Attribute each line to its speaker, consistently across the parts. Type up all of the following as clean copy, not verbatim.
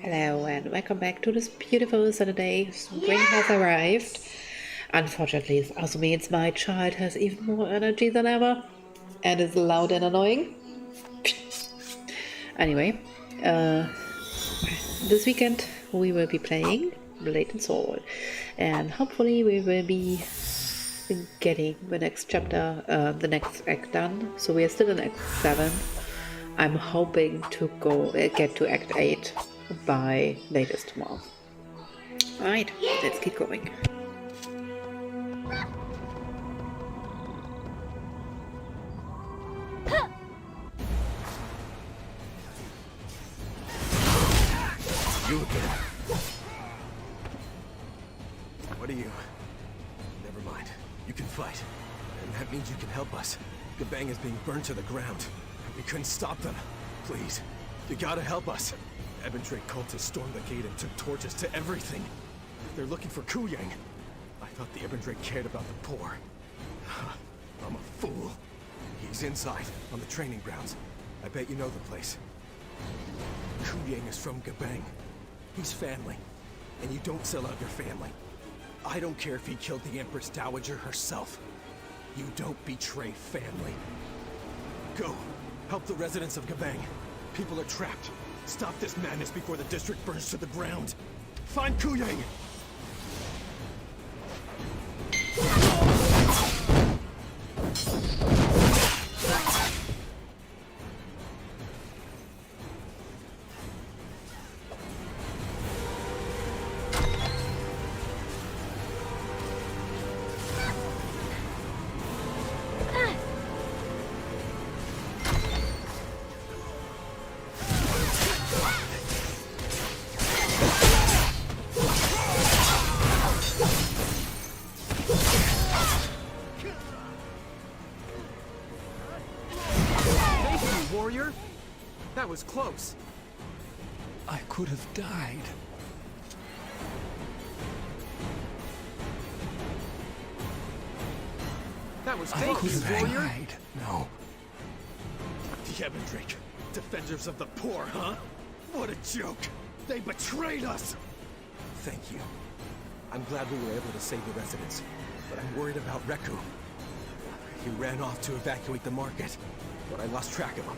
Speaker 1: Hello and welcome back to this beautiful Saturday. Spring has arrived. Unfortunately, it also means my child has even more energy than ever and is loud and annoying. Anyway, this weekend we will be playing blade&soul, and hopefully we will be getting the next chapter, the next act done. So we are still in Act 7. I'm hoping to get to Act 8 by latest tomorrow. Alright, let's keep going.
Speaker 2: You again. What are you? Never mind. You can fight. And that means you can help us. Gabang is being burned to the ground. We couldn't stop them. Please, you gotta help us. Ebendrake cultists stormed the gate and took torches to everything. They're looking for Kuyang. I thought the Ebendrake cared about the poor. I'm a fool. He's inside, on the training grounds. I bet you know the place. Kuyang is from Gabang. He's family, and you don't sell out your family. I don't care if he killed the Empress Dowager herself. You don't betray family. Go, help the residents of Gabang. People are trapped. Stop this madness before the district burns to the ground. Find Kuyang! Warrior? That was close.
Speaker 3: I could have died.
Speaker 2: That was
Speaker 3: I could
Speaker 2: fake,
Speaker 3: have
Speaker 2: Warrior.
Speaker 3: died. No.
Speaker 2: The Ebendrake. Defenders of the poor, huh? What a joke. They betrayed us. Thank you. I'm glad we were able to save the residents, but I'm worried about Reku. He ran off to evacuate the market, but I lost track of him.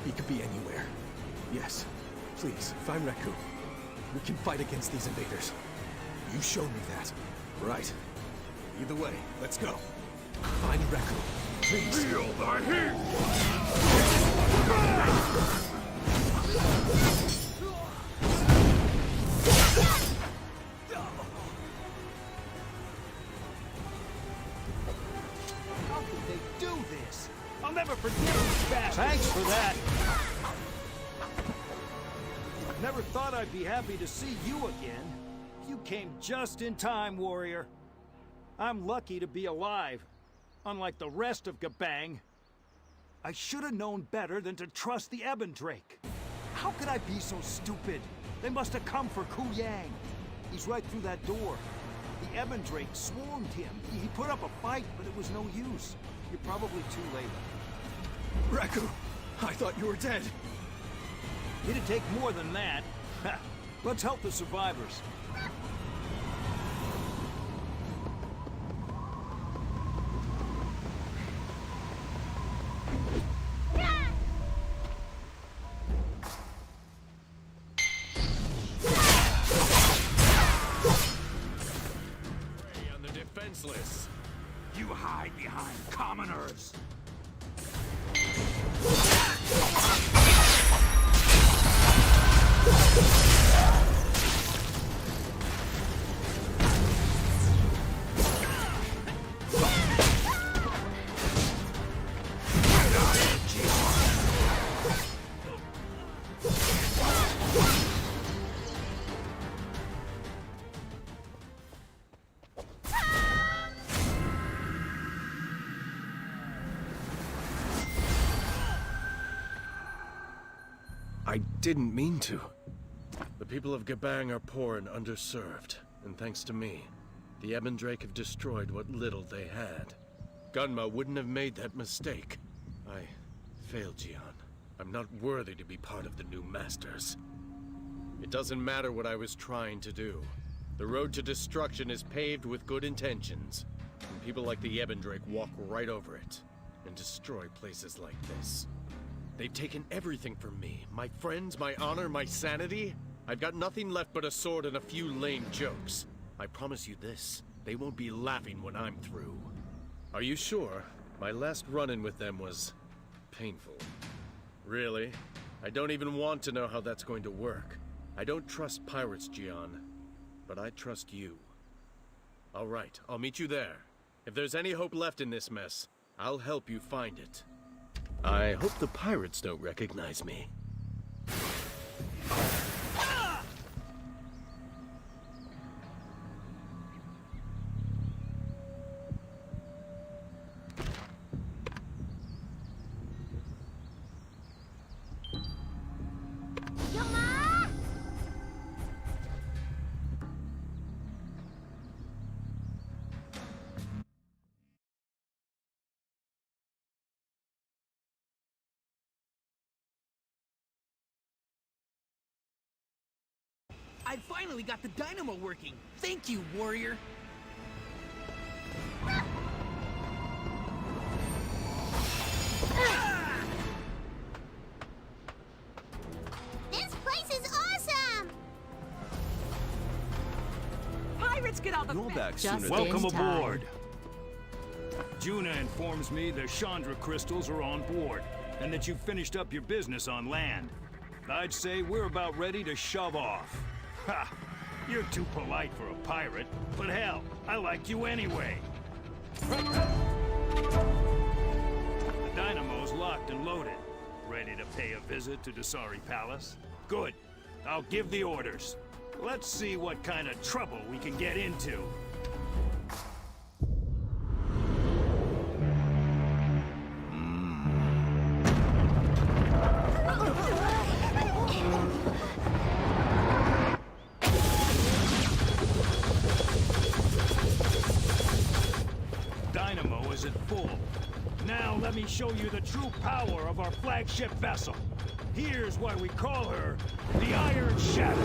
Speaker 2: He could be anywhere. Yes, please, find Reku. We can fight against these invaders. You showed me that. Right. Either way, let's go. Find Reku. Please. Feel the heat!
Speaker 4: How could they do this? I'll never forget these bastards. Thanks for that. Never thought I'd be happy to see you again. You came just in time, warrior. I'm lucky to be alive, unlike the rest of Gabang. I should have known better than to trust the Ebendrake. How could I be so stupid? They must have come for Kuyang. He's right through that door. The Ebendrake swarmed him. He put up a fight, but it was no use. You're probably too late.
Speaker 2: Reku! I thought you were dead.
Speaker 4: It'd take more than that. Let's help the survivors.
Speaker 2: Prey on the defenseless.
Speaker 4: You hide behind commoners.
Speaker 2: I didn't mean to. The people of Gabang are poor and underserved, and thanks to me, the Ebendrake have destroyed what little they had. Gunma wouldn't have made that mistake. I failed, Jian. I'm not worthy to be part of the new masters.
Speaker 5: It doesn't matter what I was trying to do. The road to destruction is paved with good intentions. And people like the Ebendrake walk right over it and destroy places like this. They've taken everything from me. My friends, my honor, my sanity. I've got nothing left but a sword and a few lame jokes. I promise you this, they won't be laughing when I'm through. Are you sure? My last run-in with them was painful. Really? I don't even want to know how that's going to work. I don't trust pirates, Gian, but I trust you. All right, I'll meet you there. If there's any hope left in this mess, I'll help you find it. I hope the pirates don't recognize me.
Speaker 6: I finally got the dynamo working. Thank you, warrior.
Speaker 7: This place is awesome!
Speaker 6: Pirates, get out the
Speaker 2: You're back
Speaker 8: Just
Speaker 2: sooner
Speaker 4: Welcome
Speaker 8: in time.
Speaker 4: aboard. Juna informs me the Chandra crystals are on board, and that you've finished up your business on land. I'd say we're about ready to shove off. Ha! You're too polite for a pirate, but hell, I like you anyway. The dynamo's locked and loaded. Ready to pay a visit to Dasari Palace? Good. I'll give the orders. Let's see what kind of trouble we can get into. Dynamo is at full. Now let me show you the true power of our flagship vessel. Here's why we call her the Iron Shadow.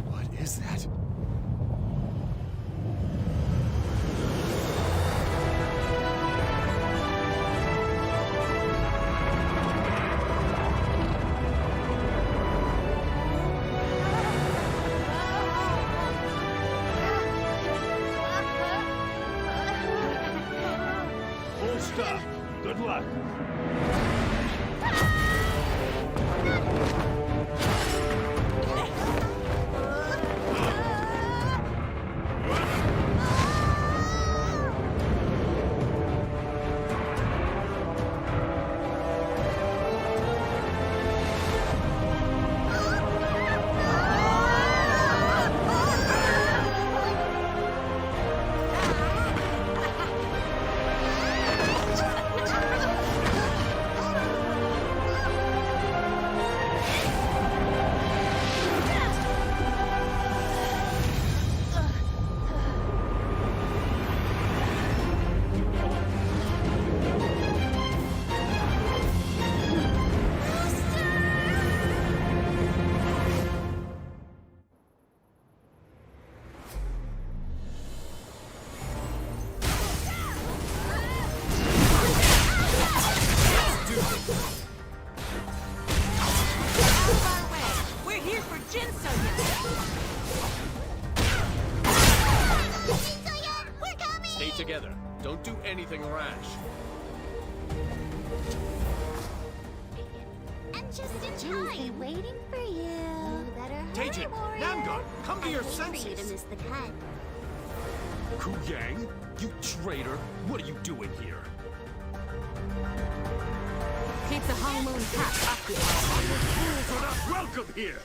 Speaker 2: What is that?
Speaker 4: Full stop. Good luck.
Speaker 7: Just in time. Been waiting for you. You better hurry,
Speaker 4: Teijin,
Speaker 7: warrior.
Speaker 4: Namgun, come to your
Speaker 7: I hate for you to
Speaker 4: senses.
Speaker 7: miss the cut.
Speaker 4: Kuyang, you traitor! What are you doing here?
Speaker 8: Keep the honeymoon cat occupied.
Speaker 4: Fools are not welcome here!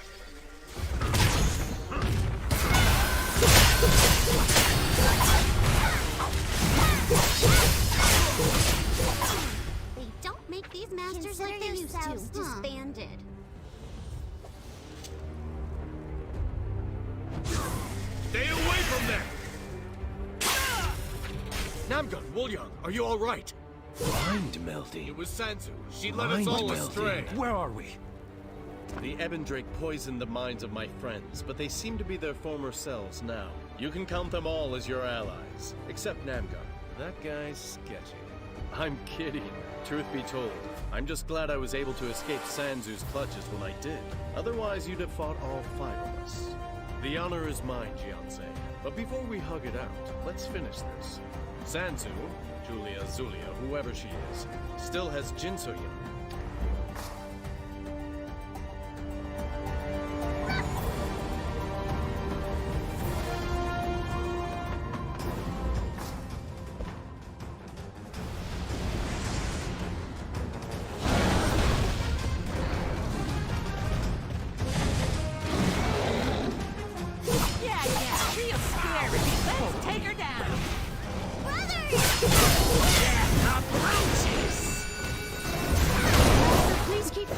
Speaker 7: They don't make these masters like they used to. Disbanded.
Speaker 5: Stay away from them! Namgun, Woolyang, are you all right?
Speaker 3: Mind melding.
Speaker 5: It was Sansu. She led us
Speaker 3: Mind
Speaker 5: all
Speaker 3: melding.
Speaker 5: astray.
Speaker 4: Where are we?
Speaker 5: The Ebendrake poisoned the minds of my friends, but they seem to be their former selves now. You can count them all as your allies, except Namgun. That guy's sketchy. I'm kidding. Truth be told, I'm just glad I was able to escape Sansu's clutches when I did. Otherwise, you'd have fought all 5 of us. The honor is mine, Jianse. But before we hug it out, let's finish this. Sansu, Julia, Zulia, whoever she is, still has Jinsoyan.
Speaker 8: Real scary. Let's take her down.
Speaker 9: Please keep...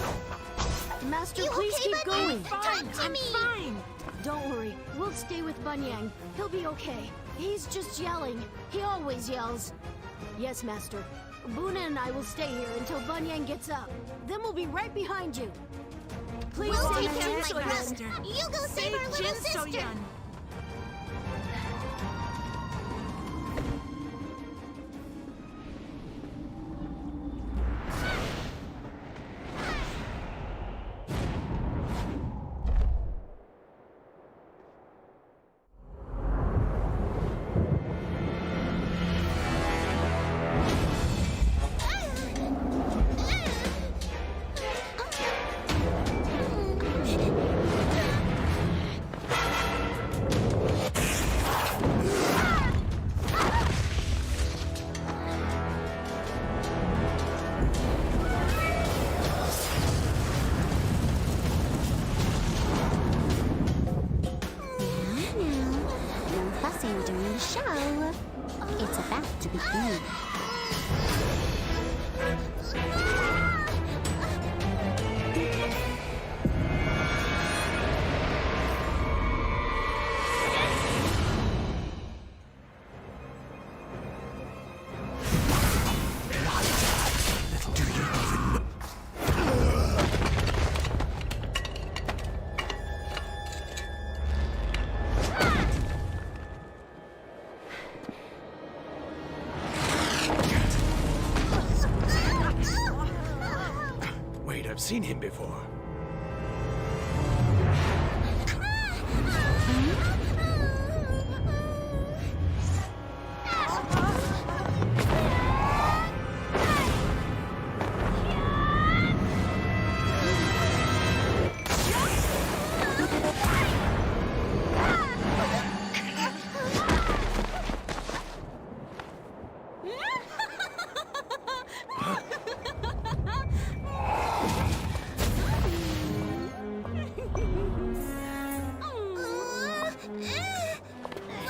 Speaker 9: Master, please
Speaker 7: okay,
Speaker 9: keep
Speaker 7: Bunyan?
Speaker 9: going.
Speaker 7: Talk to
Speaker 8: I'm
Speaker 7: me.
Speaker 8: fine.
Speaker 9: Don't worry. We'll stay with Bunyang. He'll be okay. He's just yelling. He always yells. Yes, Master. Buna and I will stay here until Bunyang gets up. Then we'll be right behind you. Please
Speaker 7: We'll
Speaker 9: save
Speaker 7: take care of my
Speaker 9: Jinsoyan.
Speaker 7: brother. You go save our little sister.
Speaker 8: Jinsoyan.
Speaker 7: No fussing during the show. It's about to begin.
Speaker 3: Wait, I've seen him before.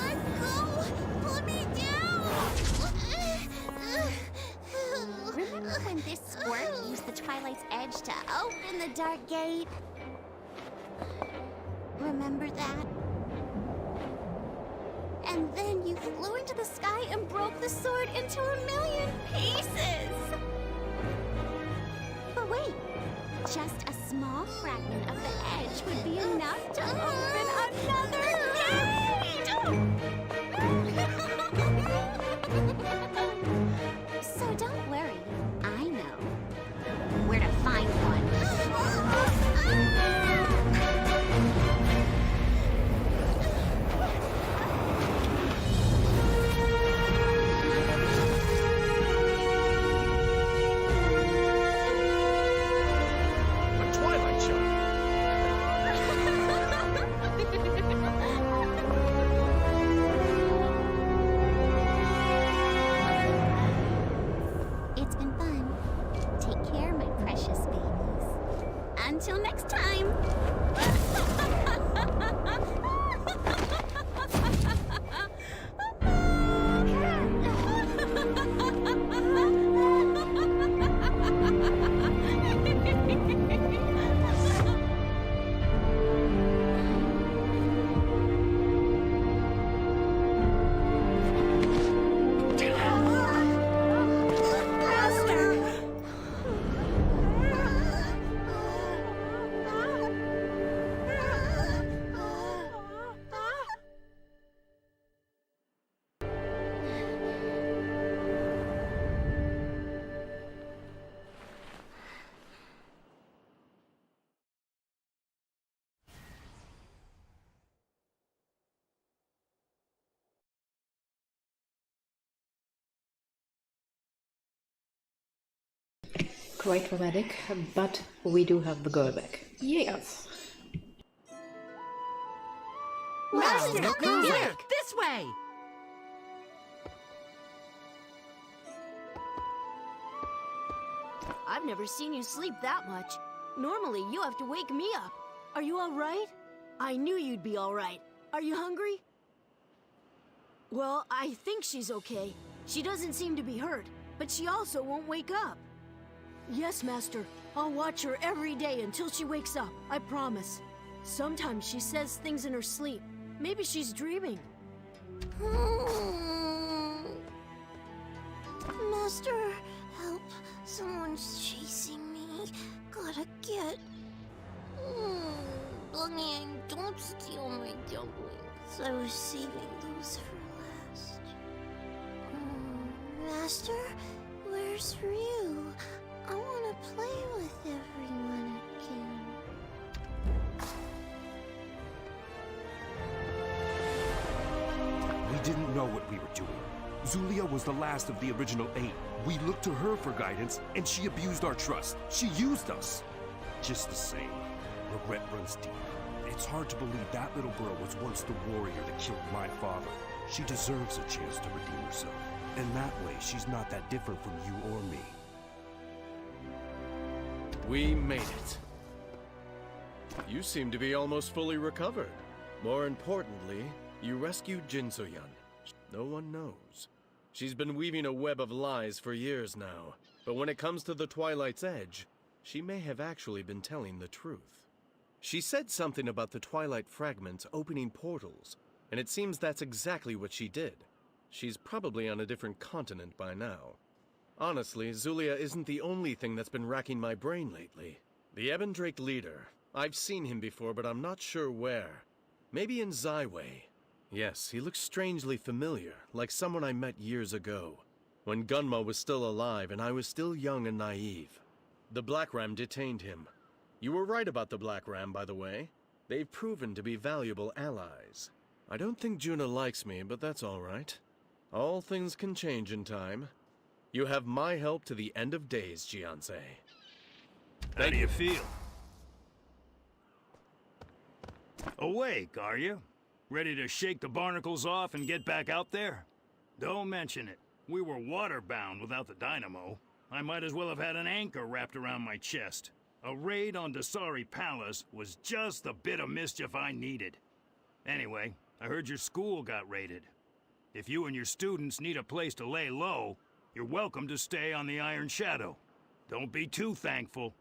Speaker 7: Let go! Pull me down! Remember when this squirt used the Twilight's edge to open the Dark Gate? Remember that? And then you flew into the sky and broke the sword into 1,000,000 pieces! But wait, just a small fragment of the edge would be enough to open another gate! So don't worry, I know where to find one. Until next time.
Speaker 1: Quite dramatic, but we do have the girl back. Yes.
Speaker 8: Master,
Speaker 6: no
Speaker 8: come
Speaker 6: comeback.
Speaker 8: here! This way!
Speaker 9: I've never seen you sleep that much. Normally, you have to wake me up. Are you all right? I knew you'd be all right. Are you hungry? Well, I think she's okay. She doesn't seem to be hurt, but she also won't wake up. Yes, Master. I'll watch her every day until she wakes up. I promise. Sometimes she says things in her sleep. Maybe she's dreaming.
Speaker 7: Master, help. Someone's chasing me. Gotta get... Bunny, don't steal my dumplings. I was saving those for last. Master, where's Ryu? I want to play with everyone again.
Speaker 3: We didn't know what we were doing. Zulia was the last of the original 8. We looked to her for guidance, and she abused our trust. She used us. Just the same, regret runs deep. It's hard to believe that little girl was once the warrior that killed my father. She deserves a chance to redeem herself. And that way, she's not that different from you or me.
Speaker 5: We made it. You seem to be almost fully recovered. More importantly, you rescued Jin So-yeon. No one knows. She's been weaving a web of lies for years now. But when it comes to the Twilight's Edge, she may have actually been telling the truth. She said something about the Twilight fragments opening portals, and it seems that's exactly what she did. She's probably on a different continent by now. Honestly, Zulia isn't the only thing that's been racking my brain lately. The Ebendrake leader. I've seen him before, but I'm not sure where. Maybe in Zyway. Yes, he looks strangely familiar, like someone I met years ago, when Gunma was still alive and I was still young and naive. The Black Ram detained him. You were right about the Black Ram, by the way. They've proven to be valuable allies. I don't think Juna likes me, but that's all right. All things can change in time. You have my help to the end of days, Jianse.
Speaker 4: How do you feel? Awake, are you? Ready to shake the barnacles off and get back out there? Don't mention it. We were waterbound without the dynamo. I might as well have had an anchor wrapped around my chest. A raid on Dasari Palace was just the bit of mischief I needed. Anyway, I heard your school got raided. If you and your students need a place to lay low, you're welcome to stay on the Iron Shadow. Don't be too thankful.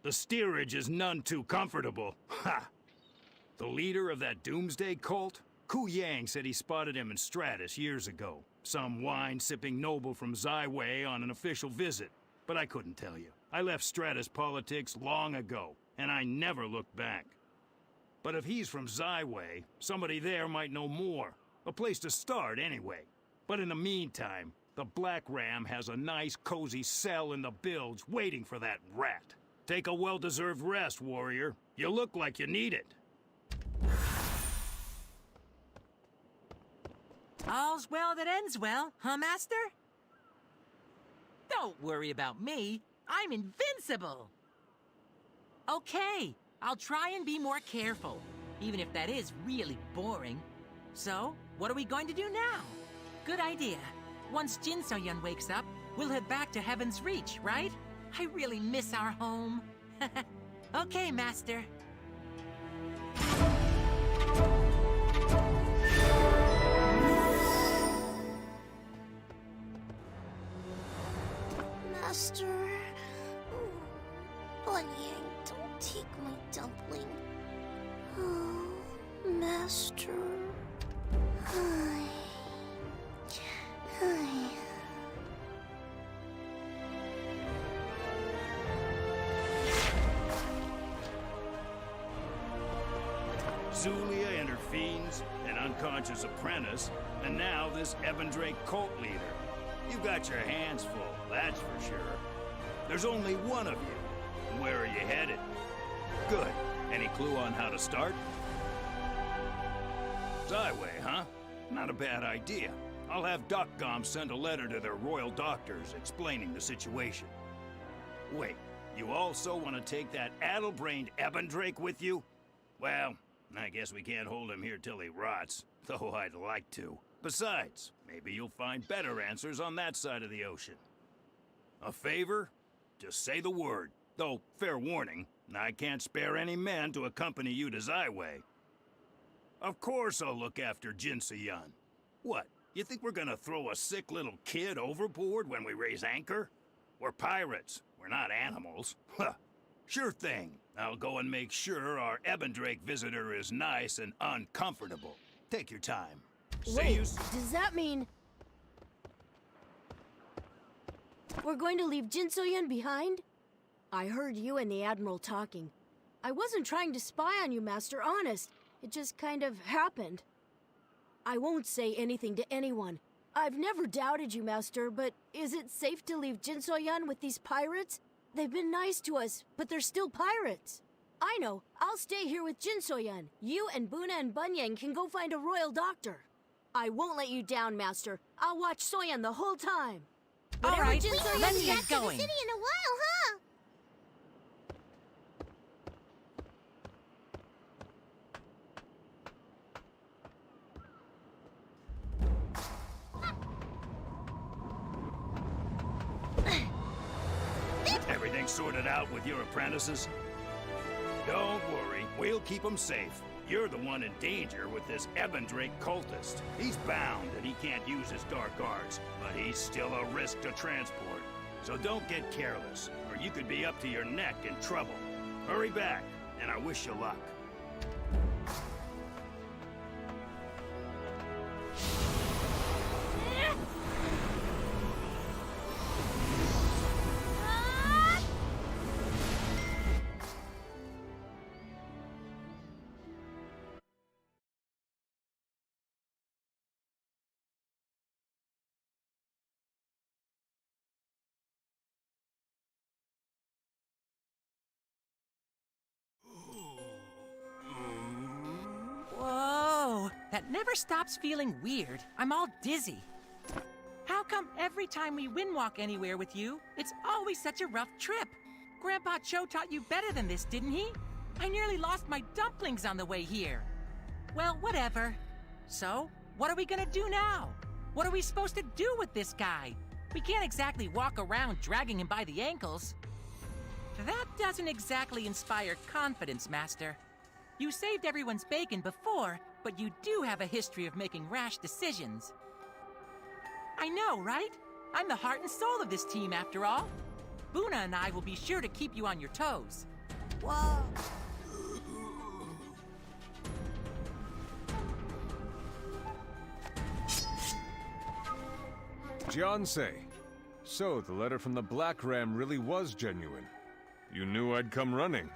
Speaker 4: The steerage is none too comfortable. Ha! The leader of that Doomsday cult? Ku Yang said he spotted him in Stratus years ago. Some wine-sipping noble from Zyway on an official visit. But I couldn't tell you. I left Stratus politics long ago, and I never looked back. But if he's from Zyway, somebody there might know more. A place to start, anyway. But in the meantime, the Black Ram has a nice, cozy cell in the bilge waiting for that rat. Take a well-deserved rest, warrior. You look like you need it.
Speaker 8: All's well that ends well, huh, Master? Don't worry about me. I'm invincible. Okay, I'll try and be more careful, even if that is really boring. So, what are we going to do now? Good idea. Once Jin So-yeon wakes up, we'll head back to Heaven's Reach, right? I really miss our home. Okay, Master.
Speaker 7: Master. Bunyang, don't take my dumpling. Oh, Master. Hi. Hi.
Speaker 4: Zulia and her fiends, an unconscious apprentice, and now this Ebendrake cult leader. You've got your hands full, that's for sure. There's only one of you. Where are you headed? Good. Any clue on how to start? Zyway, huh? Not a bad idea. I'll have Duckgom send a letter to their royal doctors explaining the situation. Wait, you also want to take that addle-brained Ebendrake with you? Well, I guess we can't hold him here till he rots, though I'd like to. Besides, maybe you'll find better answers on that side of the ocean. A favor? Just say the word. Though, fair warning, I can't spare any men to accompany you to Zyway. Of course I'll look after Jinsoyun. What, you think we're gonna throw a sick little kid overboard when we raise anchor? We're pirates, we're not animals. Huh. Sure thing. I'll go and make sure our Ebendrake visitor is nice and uncomfortable. Take your time.
Speaker 9: Wait, does that mean we're going to leave Jinsoyun behind? I heard you and the Admiral talking. I wasn't trying to spy on you, Master, honest. It just kind of happened. I won't say anything to anyone. I've never doubted you, Master, but is it safe to leave Jinsoyun with these pirates? They've been nice to us, but they're still pirates. I know. I'll stay here with Jinsoyun. You and Buna and Bunyang can go find a royal doctor. I won't let you down, Master. I'll watch Soyun the whole time.
Speaker 8: All right,
Speaker 7: Jinsoyun
Speaker 8: let's
Speaker 7: back
Speaker 8: get
Speaker 7: to the
Speaker 8: going.
Speaker 7: city in a while, huh?
Speaker 4: Everything sorted out with your apprentices? Don't worry, we'll keep them safe. You're the one in danger with this Ebendrake cultist. He's bound and he can't use his dark arts, but he's still a risk to transport. So don't get careless, or you could be up to your neck in trouble. Hurry back, and I wish you luck.
Speaker 8: Whoa, that never stops feeling weird. I'm all dizzy. How come every time we windwalk anywhere with you, it's always such a rough trip? Grandpa Cho taught you better than this, didn't he? I nearly lost my dumplings on the way here. Well, whatever. So, what are we gonna do now? What are we supposed to do with this guy? We can't exactly walk around dragging him by the ankles. That doesn't exactly inspire confidence, Master. You saved everyone's bacon before, but you do have a history of making rash decisions. I know, right? I'm the heart and soul of this team, after all. Buna and I will be sure to keep you on your toes.
Speaker 7: Whoa.
Speaker 3: Jiansei. So, the letter from the Black Ram really was genuine. You knew I'd come running.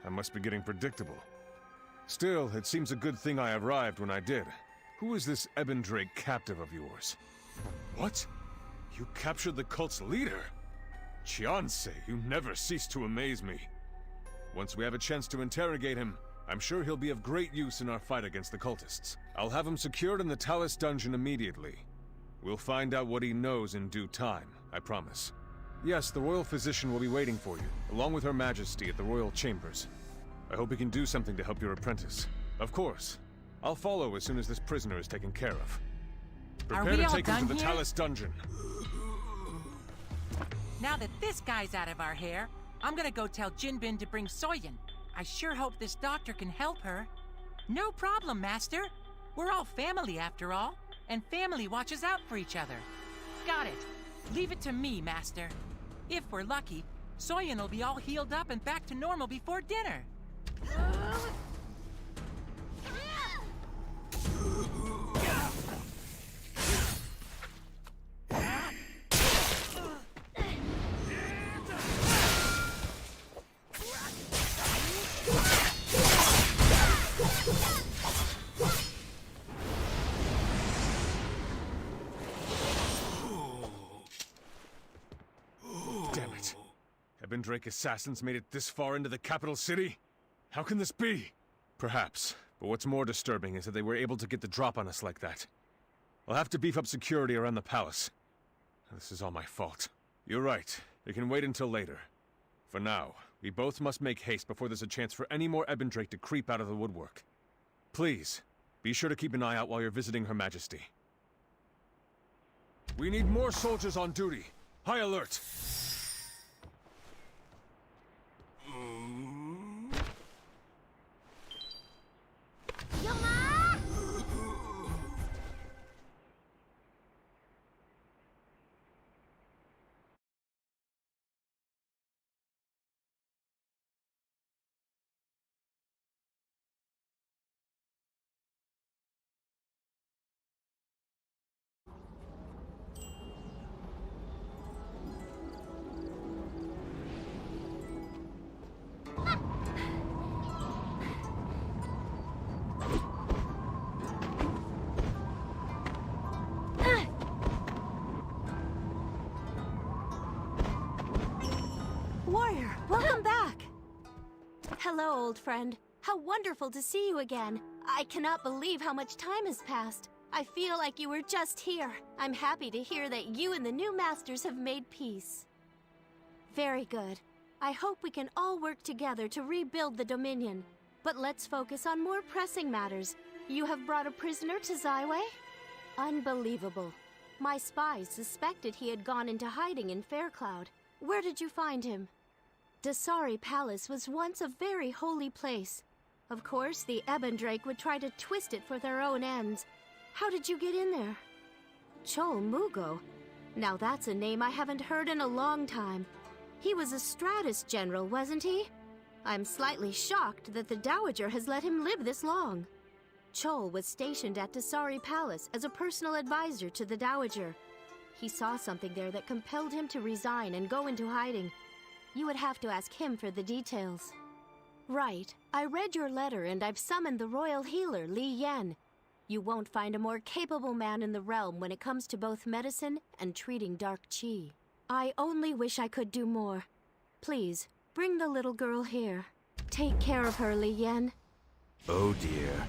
Speaker 3: I must be getting predictable. Still, it seems a good thing I arrived when I did. Who is this Ebendrake captive of yours? What? You captured the cult's leader? Jiansei, you never cease to amaze me. Once we have a chance to interrogate him, I'm sure he'll be of great use in our fight against the cultists. I'll have him secured in the Talus dungeon immediately. We'll find out what he knows in due time, I promise. Yes, the royal physician will be waiting for you, along with Her Majesty at the royal chambers. I hope he can do something to help your apprentice. Of course. I'll follow as soon as this prisoner is taken care of. Prepare to take him to the Talus dungeon.
Speaker 8: Now that this guy's out of our hair, I'm gonna go tell Jinbin to bring Soyen. I sure hope this doctor can help her. No problem, Master. We're all family after all, and family watches out for each other. Got it. Leave it to me, Master. If we're lucky, Soyen will be all healed up and back to normal before dinner.
Speaker 3: Damn it. Ebondrake assassins made it this far into the capital city? How can this be? Perhaps, but what's more disturbing is that they were able to get the drop on us like that. I'll have to beef up security around the palace. This is all my fault. You're right. It can wait until later. For now, we both must make haste before there's a chance for any more Ebondrake to creep out of the woodwork. Please, be sure to keep an eye out while you're visiting Her Majesty. We need more soldiers on duty. High alert!
Speaker 9: Warrior, welcome back! Hello, old friend. How wonderful to see you again. I cannot believe how much time has passed. I feel like you were just here. I'm happy to hear that you and the new masters have made peace. Very good. I hope we can all work together to rebuild the Dominion. But let's focus on more pressing matters. You have brought a prisoner to Zyway? Unbelievable. My spies suspected he had gone into hiding in Faircloud. Where did you find him? Dasari Palace was once a very holy place. Of course, the Ebondrake would try to twist it for their own ends. How did you get in there? Chol Mugo. Now that's a name I haven't heard in a long time. He was a Stratus general, wasn't he? I'm slightly shocked that the Dowager has let him live this long. Chol was stationed at Dasari Palace as a personal advisor to the Dowager. He saw something there that compelled him to resign and go into hiding. You would have to ask him for the details. Right. I read your letter and I've summoned the royal healer, Li Yen. You won't find a more capable man in the realm when it comes to both medicine and treating dark qi. I only wish I could do more. Please, bring the little girl here. Take care of her, Li Yen.
Speaker 10: Oh dear.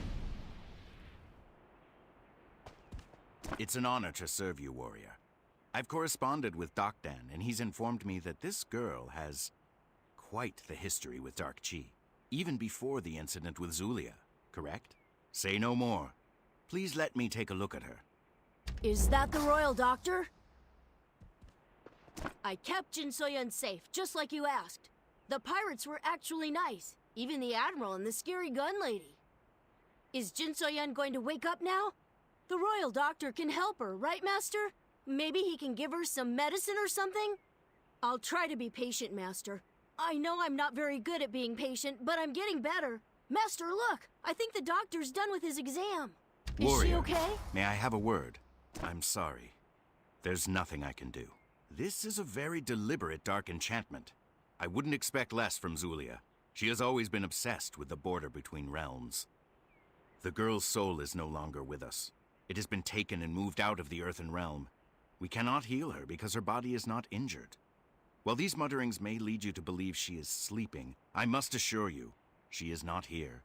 Speaker 10: It's an honor to serve you, warrior. I've corresponded with Dokdan, and he's informed me that this girl has quite the history with dark qi, even before the incident with Zulia, correct? Say no more. Please let me take a look at her.
Speaker 9: Is that the royal doctor? I kept Jin Soyun safe, just like you asked. The pirates were actually nice, even the admiral and the scary gun lady. Is Jin Soyun going to wake up now? The royal doctor can help her, right, Master? Maybe he can give her some medicine or something? I'll try to be patient, Master. I know I'm not very good at being patient, but I'm getting better. Master, look! I think the doctor's done with his exam. Is she okay?
Speaker 10: May I have a word? I'm sorry. There's nothing I can do. This is a very deliberate dark enchantment. I wouldn't expect less from Zulia. She has always been obsessed with the border between realms. The girl's soul is no longer with us. It has been taken and moved out of the Earthen Realm. We cannot heal her because her body is not injured. While these mutterings may lead you to believe she is sleeping, I must assure you, she is not here.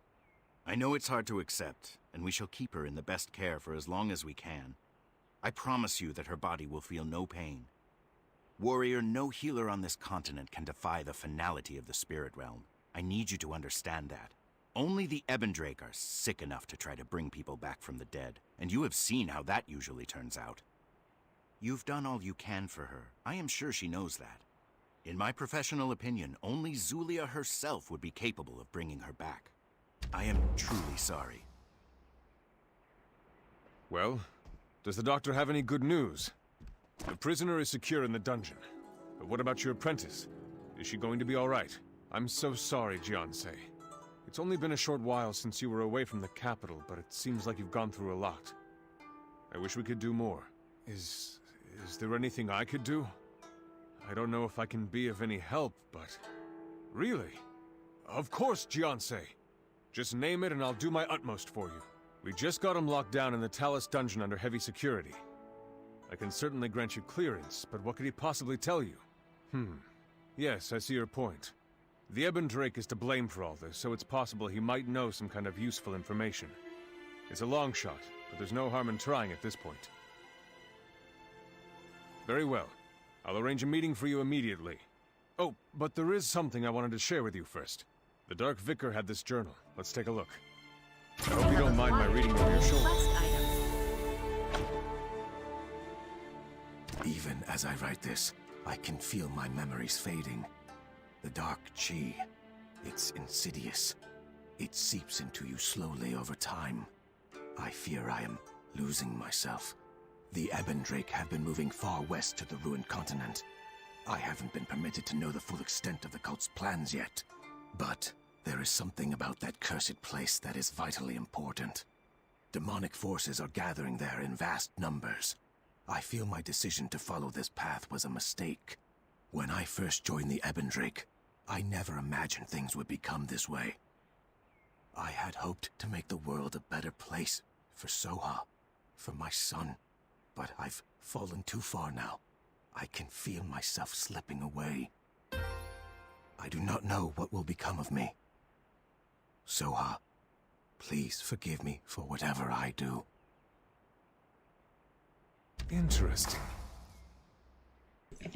Speaker 10: I know it's hard to accept, and we shall keep her in the best care for as long as we can. I promise you that her body will feel no pain. Warrior, no healer on this continent can defy the finality of the spirit realm. I need you to understand that. Only the Ebondrake are sick enough to try to bring people back from the dead, and you have seen how that usually turns out. You've done all you can for her. I am sure she knows that. In my professional opinion, only Zulia herself would be capable of bringing her back. I am truly sorry.
Speaker 3: Well, does the doctor have any good news? The prisoner is secure in the dungeon. But what about your apprentice? Is she going to be all right? I'm so sorry, Jiansei. It's only been a short while since you were away from the capital, but it seems like you've gone through a lot. I wish we could do more. Is there anything I could do? I don't know if I can be of any help, but... Really? Of course, Jiansei! Just name it and I'll do my utmost for you. We just got him locked down in the Talus dungeon under heavy security. I can certainly grant you clearance, but what could he possibly tell you? Yes, I see your point. The Ebon Drake is to blame for all this, so it's possible he might know some kind of useful information. It's a long shot, but there's no harm in trying at this point. Very well. I'll arrange a meeting for you immediately. Oh, but there is something I wanted to share with you first. The Dark Vicar had this journal. Let's take a look. I hope you don't mind my reading over your shoulder.
Speaker 2: Even as I write this, I can feel my memories fading. The dark chi, it's insidious. It seeps into you slowly over time. I fear I am losing myself. The Ebon Drake have been moving far west to the ruined continent. I haven't been permitted to know the full extent of the cult's plans yet. But there is something about that cursed place that is vitally important. Demonic forces are gathering there in vast numbers. I feel my decision to follow this path was a mistake. When I first joined the Ebon Drake, I never imagined things would become this way. I had hoped to make the world a better place for Soha, for my son. But I've fallen too far now. I can feel myself slipping away. I do not know what will become of me. Soha, please forgive me for whatever I do.
Speaker 3: Interesting.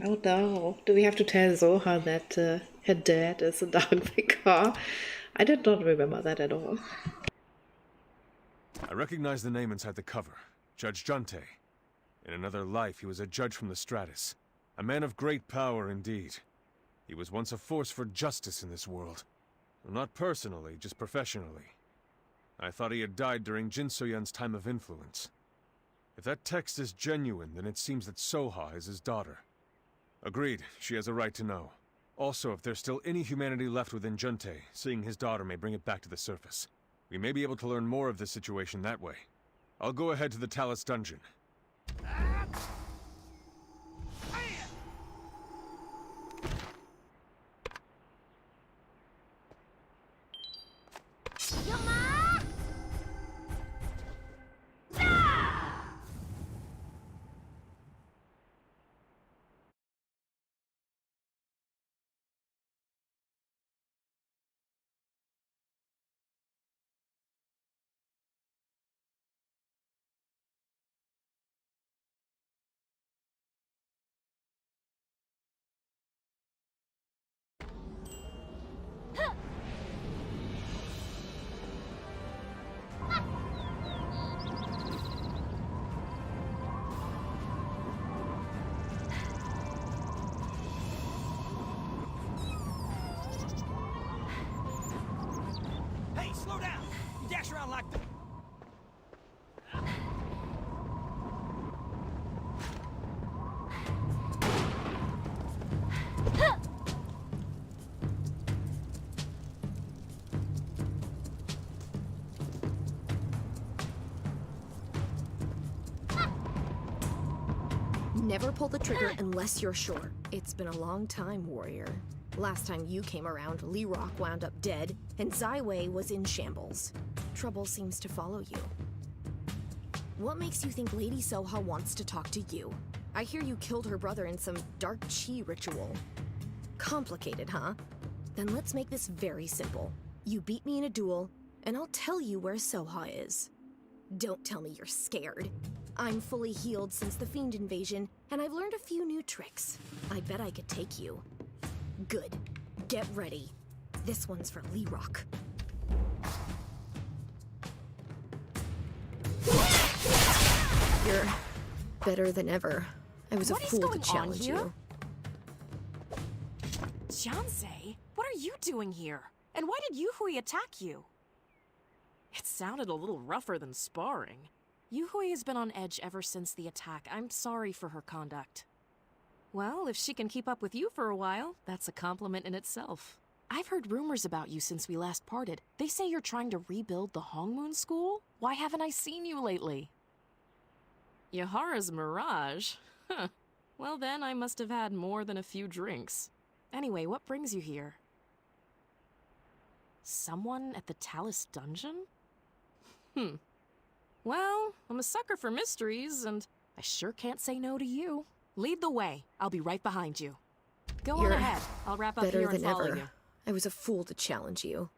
Speaker 1: Oh no, do we have to tell Zoha that her dad is a Dark Vicar? I did not remember that at all.
Speaker 3: I recognize the name inside the cover. Judge Junte. In another life, he was a judge from the Stratus. A man of great power indeed. He was once a force for justice in this world. Well, not personally, just professionally. I thought he had died during Jinsoyan's time of influence. If that text is genuine, then it seems that Soha is his daughter. Agreed, she has a right to know. Also, if there's still any humanity left within Junte, seeing his daughter may bring it back to the surface. We may be able to learn more of this situation that way. I'll go ahead to the Talus dungeon.
Speaker 4: Hey, slow down! You dash around like that.
Speaker 11: Never pull the trigger unless you're sure. It's been a long time, warrior. Last time you came around, Lee Rock wound up dead, and Zaiwei was in shambles. Trouble seems to follow you. What makes you think Lady Soha wants to talk to you? I hear you killed her brother in some dark chi ritual. Complicated, huh? Then let's make this very simple. You beat me in a duel, and I'll tell you where Soha is. Don't tell me you're scared. I'm fully healed since the Fiend invasion, and I've learned a few new tricks. I bet I could take you. Good. Get ready. This one's for Lee Rock. You're better than ever. I was a fool to challenge you.
Speaker 12: Jianse, what are you doing here? And why did Yuhui attack you? It sounded a little rougher than sparring. Yuhui has been on edge ever since the attack. I'm sorry for her conduct. Well, if she can keep up with you for a while, that's a compliment in itself. I've heard rumors about you since we last parted. They say you're trying to rebuild the Hongmoon School? Why haven't I seen you lately? Yahara's mirage? Huh. Well then, I must have had more than a few drinks. Anyway, what brings you here? Someone at the Talus Dungeon? Well, I'm a sucker for mysteries, and I sure can't say no to you. Lead the way. I'll be right behind you. Go on ahead. I'll wrap up here and follow you.
Speaker 11: I was a fool to challenge you.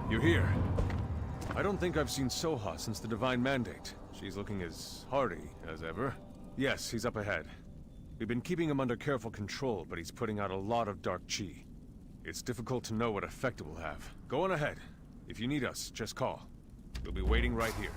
Speaker 3: You're here. I don't think I've seen Soha since the Divine Mandate. She's looking as hardy as ever. Yes, he's up ahead. We've been keeping him under careful control, but he's putting out a lot of dark chi. It's difficult to know what effect it will have. Go on ahead. If you need us, just call. We'll be waiting right here.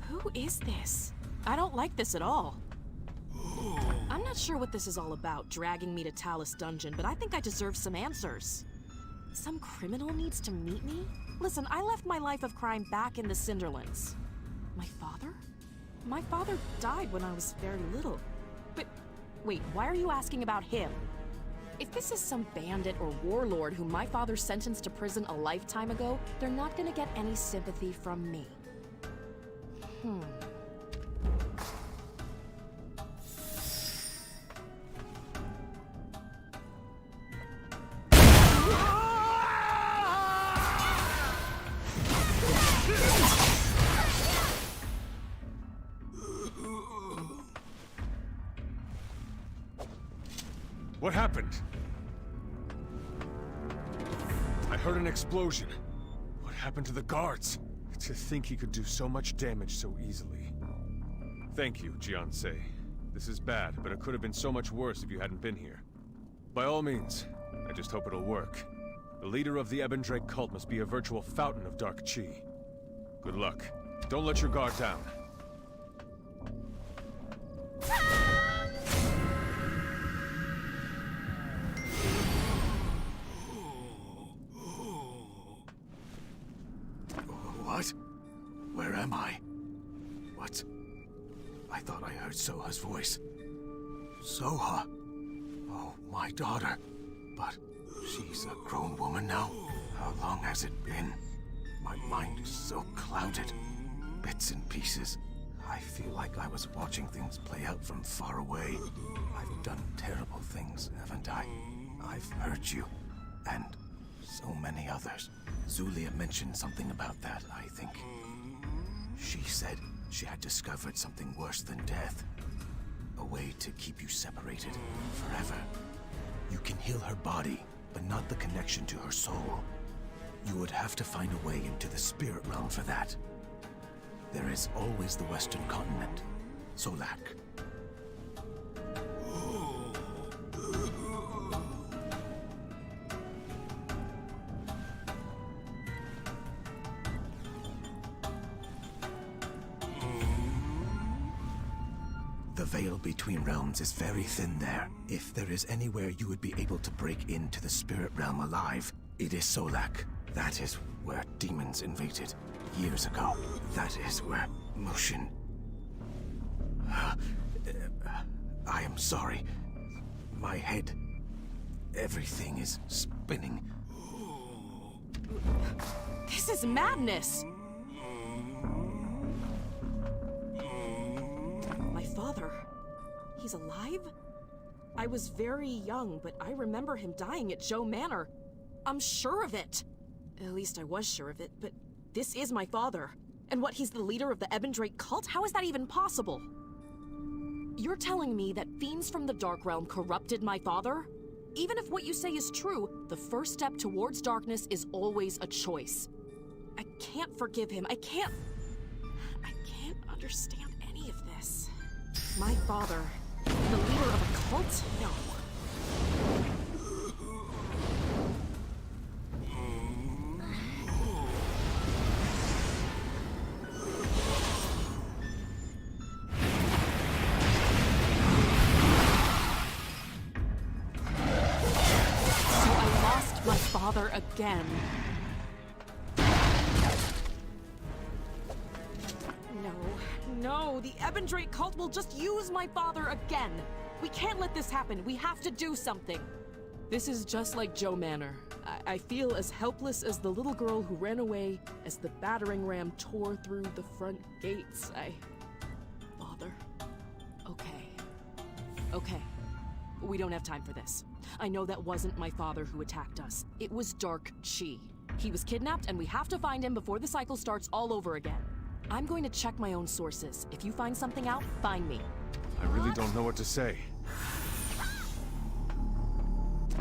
Speaker 12: Who is this? I don't like this at all. I'm not sure what this is all about, dragging me to Talus Dungeon, but I think I deserve some answers. Some criminal needs to meet me? Listen, I left my life of crime back in the Cinderlands. My father? My father died when I was very little. But, wait, why are you asking about him? If this is some bandit or warlord whom my father sentenced to prison a lifetime ago, they're not gonna get any sympathy from me.
Speaker 3: What happened? I heard an explosion. What happened to the guards? To think he could do so much damage so easily. Thank you, Jianse. This is bad, but it could have been so much worse if you hadn't been here. By all means, I just hope it'll work. The leader of the Ebon Drake cult must be a virtual fountain of dark chi. Good luck. Don't let your guard down.
Speaker 2: What? Where am I? What? I thought I heard Soha's voice. Soha? Oh, my daughter. But she's a grown woman now. How long has it been? My mind is so clouded. Bits and pieces. I feel like I was watching things play out from far away. I've done terrible things, haven't I? I've hurt you. And so many others. Zulia mentioned something about that, I think. She said she had discovered something worse than death. A way to keep you separated forever. You can heal her body, but not the connection to her soul. You would have to find a way into the spirit realm for that. There is always the Western continent, Solak. veil between realms is very thin there. If there is anywhere you would be able to break into the spirit realm alive, it is Solak. That is where demons invaded years ago. That is where motion... I am sorry. My head... everything is spinning.
Speaker 12: This is madness! My father... he's alive? I was very young, but I remember him dying at Joe Manor. I'm sure of it. At least I was sure of it, but this is my father. And what, he's the leader of the Ebendrake cult? How is that even possible? You're telling me that fiends from the Dark Realm corrupted my father? Even if what you say is true, the first step towards darkness is always a choice. I can't forgive him. I can't understand any of this. My father, the leader of a cult? No. Father again. No, the Ebendrake cult will just use my father again. We can't let this happen. We have to do something. This is just like Joe Manor. I feel as helpless as the little girl who ran away as the battering ram tore through the front gates. Father? Okay. We don't have time for this. I know that wasn't my father who attacked us. It was Dark Chi. He was kidnapped, and we have to find him before the cycle starts all over again. I'm going to check my own sources. If you find something out, find me.
Speaker 3: I really don't know what to say.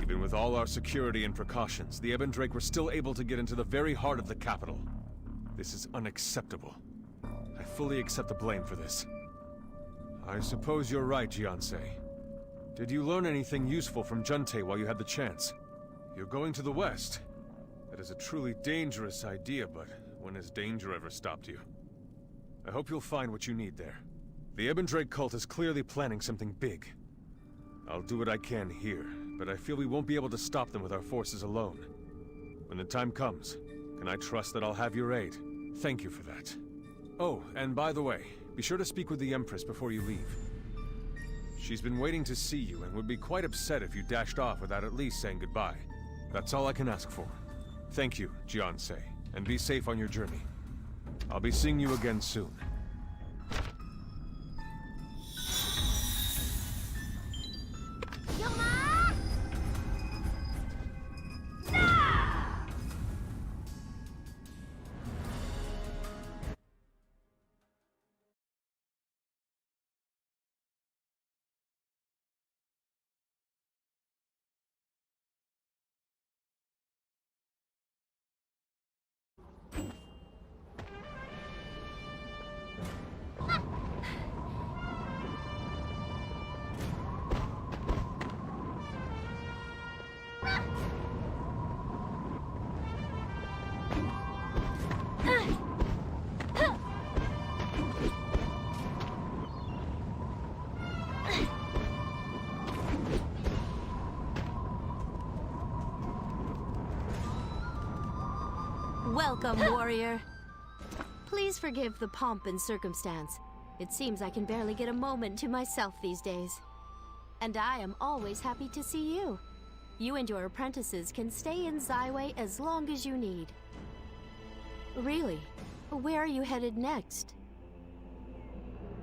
Speaker 3: Even with all our security and precautions, the Ebendrake were still able to get into the very heart of the capital. This is unacceptable. I fully accept the blame for this. I suppose you're right, Jiansei. Did you learn anything useful from Junte while you had the chance? You're going to the west. That is a truly dangerous idea, but when has danger ever stopped you? I hope you'll find what you need there. The Ebendrake cult is clearly planning something big. I'll do what I can here, but I feel we won't be able to stop them with our forces alone. When the time comes, can I trust that I'll have your aid? Thank you for that. Oh, and by the way, be sure to speak with the Empress before you leave. She's been waiting to see you and would be quite upset if you dashed off without at least saying goodbye. That's all I can ask for. Thank you, Jiansei, and be safe on your journey. I'll be seeing you again soon.
Speaker 9: Welcome, warrior. Please forgive the pomp and circumstance. It seems I can barely get a moment to myself these days. And I am always happy to see you. You and your apprentices can stay in Zyway as long as you need. Really? Where are you headed next?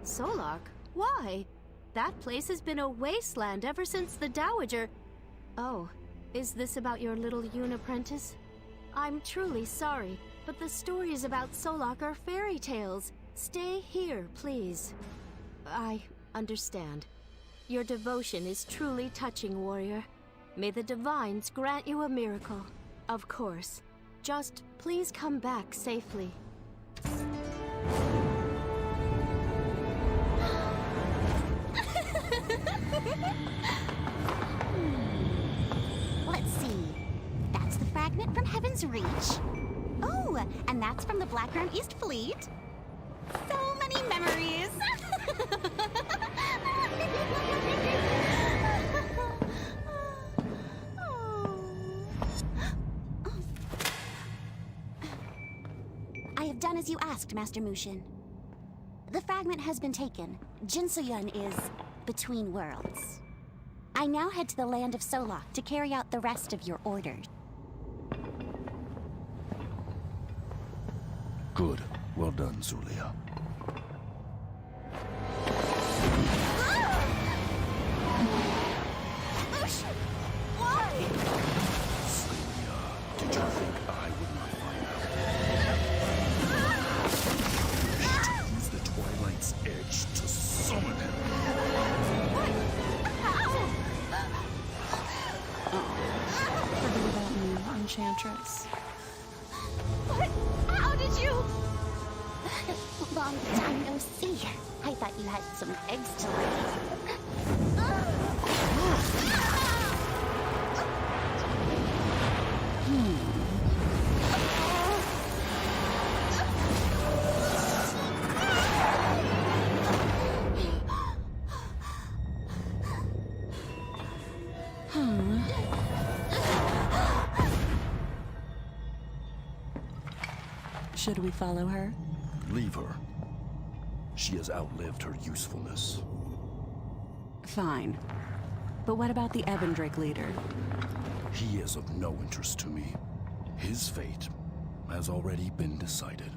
Speaker 9: Solak? Why? That place has been a wasteland ever since the Dowager... Oh, is this about your little Yun apprentice? I'm truly sorry, but the stories about Solak are fairy tales. Stay here, please. I understand. Your devotion is truly touching, warrior. May the divines grant you a miracle. Of course. Just please come back safely.
Speaker 7: Let's see. That's the fragment from Heaven's Reach. Oh, and that's from the Blackground East Fleet. So many memories. asked, Master Mushin. The fragment has been taken. Jinsoyun is between worlds. I now head to the land of Solok to carry out the rest of your orders.
Speaker 3: Good. Well done, Zulia.
Speaker 7: Mushin! Why?
Speaker 3: Zulia, did you think I would not find out? To use the Twilight's edge to summon him.
Speaker 12: Forget about me, Enchantress.
Speaker 7: What? How did you? Long time no see. I thought you had some eggs to lay.
Speaker 12: Should we follow her?
Speaker 3: Leave her. She has outlived her usefulness.
Speaker 12: Fine. But what about the Ebendrake leader?
Speaker 3: He is of no interest to me. His fate has already been decided.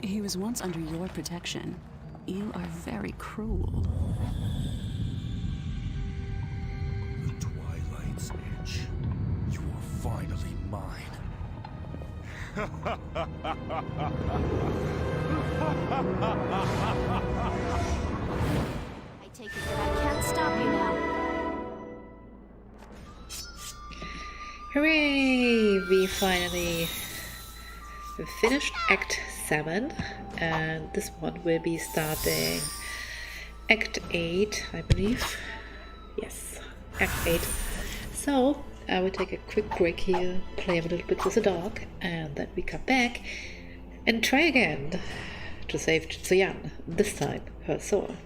Speaker 12: He was once under your protection. You are very cruel.
Speaker 3: The Twilight's edge. You are finally mine.
Speaker 9: I take it that I can't stop you now.
Speaker 1: Hooray! We finally finished Act 7, and this one will be starting Act 8, I believe. Yes, Act 8. So, I will take a quick break here, play a little bit with the dog, and then we come back and try again to save Jinsoyun, this time her soul.